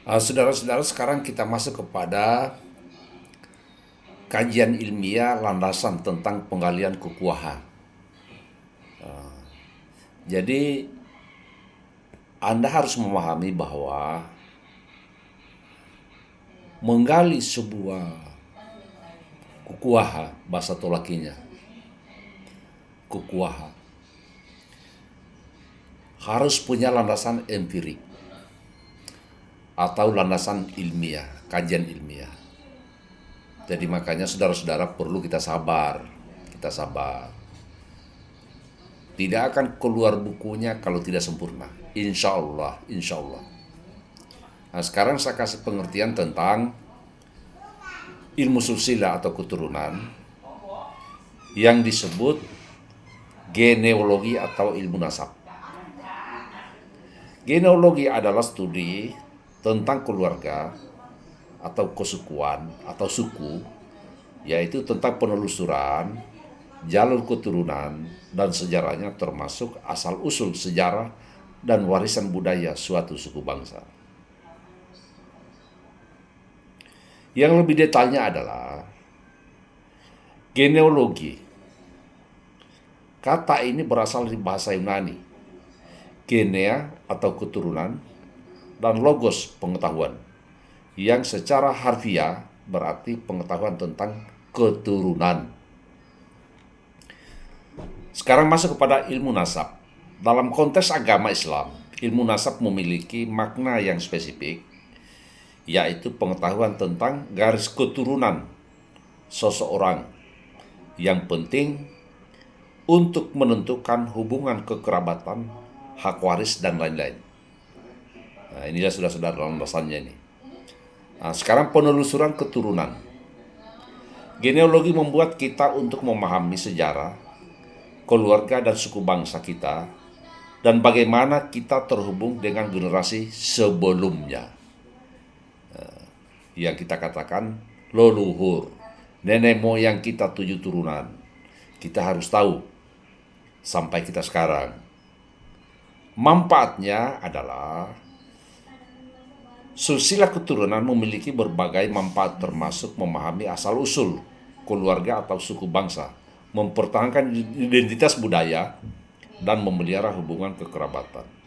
Saudara-saudara, sekarang kita masuk kepada kajian ilmiah landasan tentang penggalian kekuaha. Jadi, Anda harus memahami bahwa menggali sebuah kukuaha, bahasa Tolakinya, kukuaha, harus punya landasan empirik atau landasan ilmiah, kajian ilmiah. Jadi makanya saudara-saudara perlu kita sabar, kita sabar. Tidak akan keluar bukunya kalau tidak sempurna. Insya Allah, insya Allah. Nah, sekarang saya kasih pengertian tentang ilmu susila atau keturunan yang disebut genealogi atau ilmu nasab. Genealogi adalah studi tentang keluarga atau kesukuan atau suku, yaitu tentang penelusuran, jalur keturunan, dan sejarahnya termasuk asal-usul sejarah dan warisan budaya suatu suku bangsa. Yang lebih detailnya adalah genealogi. Kata ini berasal dari bahasa Yunani, genea atau keturunan, dan logos pengetahuan, yang secara harfiah berarti pengetahuan tentang keturunan. Sekarang masuk kepada ilmu nasab. Dalam konteks agama Islam, ilmu nasab memiliki makna yang spesifik, yaitu pengetahuan tentang garis keturunan seseorang yang penting untuk menentukan hubungan kekerabatan, hak waris, dan lain-lain. Nah, inilah sudah landasannya ini. Nah, sekarang penelusuran keturunan. Genealogi membuat kita untuk memahami sejarah, keluarga, dan suku bangsa kita, dan bagaimana kita terhubung dengan generasi sebelumnya. Yang kita katakan leluhur, nenek moyang kita 7 turunan. Kita harus tahu sampai kita sekarang. Manfaatnya adalah silsilah keturunan memiliki berbagai manfaat, termasuk memahami asal-usul keluarga atau suku bangsa, mempertahankan identitas budaya, dan memelihara hubungan kekerabatan.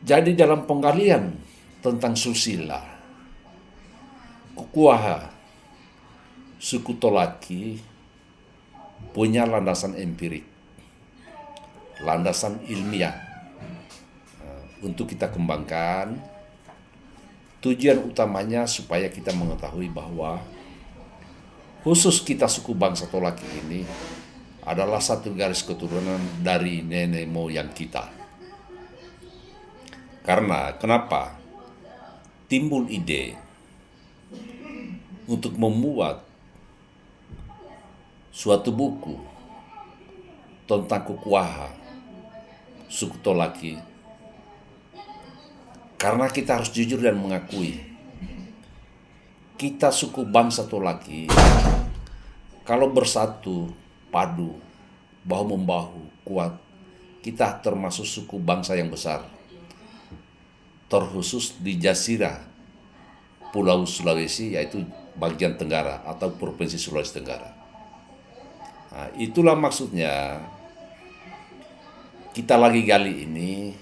Jadi dalam penggalian tentang susila, kukuaha, suku Tolaki punya landasan empirik, landasan ilmiah untuk kita kembangkan. Tujuan utamanya supaya kita mengetahui bahwa khusus kita suku bangsa Tolaki ini adalah satu garis keturunan dari nenek moyang kita. Karena kenapa timbul ide untuk membuat suatu buku tentang kukuaha suku Tolaki? Karena kita harus jujur dan mengakui, kita suku bangsa Tolaki kalau bersatu, padu, bahu-membahu, kuat, kita termasuk suku bangsa yang besar, terkhusus di Jazirah Pulau Sulawesi, yaitu bagian Tenggara atau Provinsi Sulawesi Tenggara. Nah, itulah maksudnya kita lagi gali ini,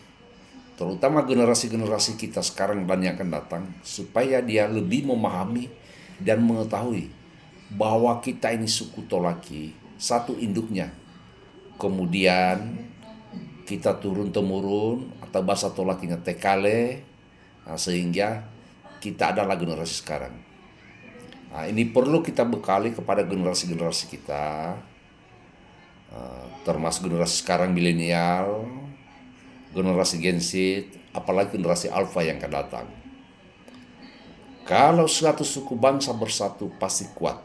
terutama generasi-generasi kita sekarang dan yang akan datang, supaya dia lebih memahami dan mengetahui bahwa kita ini suku Tolaki, satu induknya. Kemudian kita turun-temurun atau bahasa Tolakinya tekale, sehingga kita adalah generasi sekarang. Nah, ini perlu kita bekali kepada generasi-generasi kita, termasuk generasi sekarang milenial, generasi Gen Z, apalagi generasi Alpha yang akan datang. Kalau suatu suku bangsa bersatu pasti kuat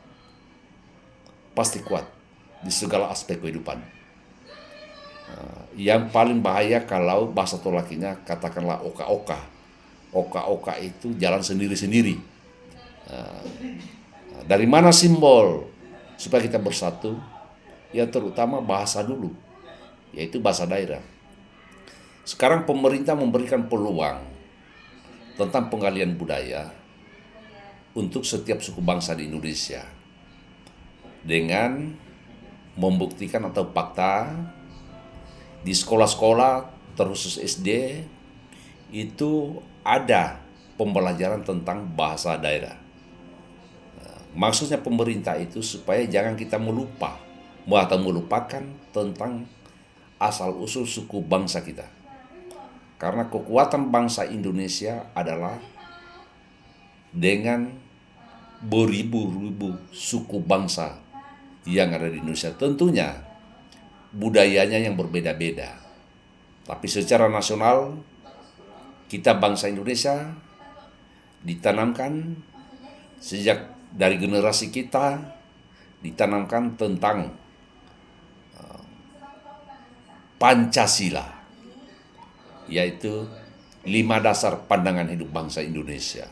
di segala aspek kehidupan. Yang paling bahaya kalau bahasa Tolakinya katakanlah oka-oka. Oka-oka itu jalan sendiri-sendiri. Dari mana simbol supaya kita bersatu? Ya terutama bahasa dulu, yaitu bahasa daerah. Sekarang pemerintah memberikan peluang tentang penggalian budaya untuk setiap suku bangsa di Indonesia dengan membuktikan atau fakta di sekolah-sekolah terkhusus SD itu ada pembelajaran tentang bahasa daerah. Maksudnya pemerintah itu supaya jangan kita melupakan tentang asal-usul suku bangsa kita. Karena kekuatan bangsa Indonesia adalah dengan beribu-ribu suku bangsa yang ada di Indonesia. Tentunya budayanya yang berbeda-beda. Tapi secara nasional, kita bangsa Indonesia ditanamkan sejak dari generasi kita, ditanamkan tentang Pancasila, yaitu 5 dasar pandangan hidup bangsa Indonesia.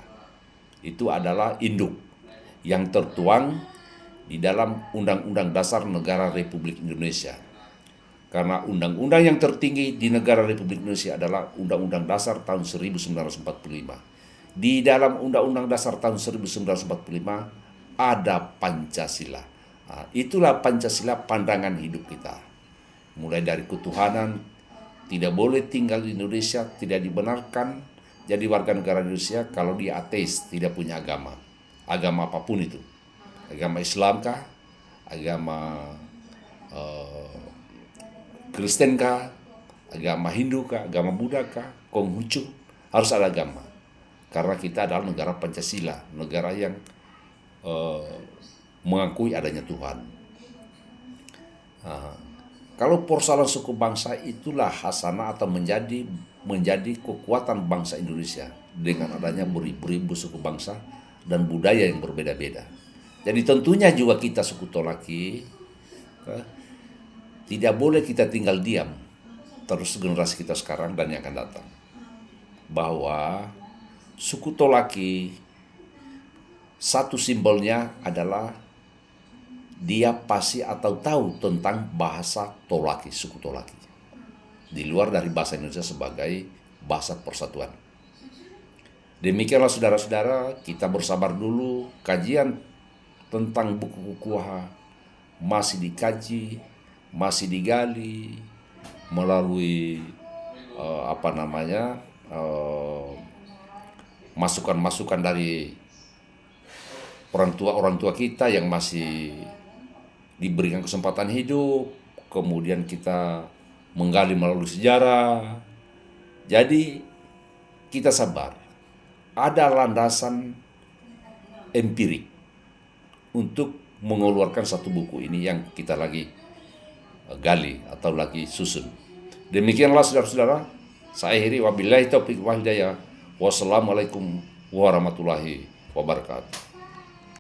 Itu adalah induk yang tertuang di dalam Undang-Undang Dasar Negara Republik Indonesia. Karena undang-undang yang tertinggi di negara Republik Indonesia adalah Undang-Undang Dasar tahun 1945. Di dalam Undang-Undang Dasar tahun 1945 ada Pancasila. Nah, itulah Pancasila pandangan hidup kita. Mulai dari ketuhanan, tidak boleh tinggal di Indonesia, tidak dibenarkan jadi warga negara Indonesia kalau dia ateis, tidak punya agama. Agama apapun itu. Agama Islam kah? Agama Kristen kah? Agama Hindu kah? Agama Buddha kah? Konghucu? Harus ada agama. Karena kita adalah negara Pancasila, negara yang mengakui adanya Tuhan. Kalau persoalan suku bangsa itulah hasanah atau menjadi kekuatan bangsa Indonesia dengan adanya beribu-ribu suku bangsa dan budaya yang berbeda-beda. Jadi tentunya juga kita suku Tolaki tidak boleh kita tinggal diam terus generasi kita sekarang dan yang akan datang. Bahwa suku Tolaki satu simbolnya adalah dia pasti atau tahu tentang bahasa Tolaki, suku Tolaki. Di luar dari bahasa Indonesia sebagai bahasa persatuan. Demikianlah saudara-saudara, kita bersabar dulu. Kajian tentang buku Kukuha masih dikaji, masih digali melalui masukan-masukan dari orang tua kita yang masih diberikan kesempatan hidup, kemudian kita menggali melalui sejarah. Jadi kita sabar. Ada landasan empirik untuk mengeluarkan satu buku ini yang kita lagi gali atau lagi susun. Demikianlah saudara-saudara, saya akhiri wabillahi taufiq wal hidayah. Wassalamualaikum warahmatullahi wabarakatuh.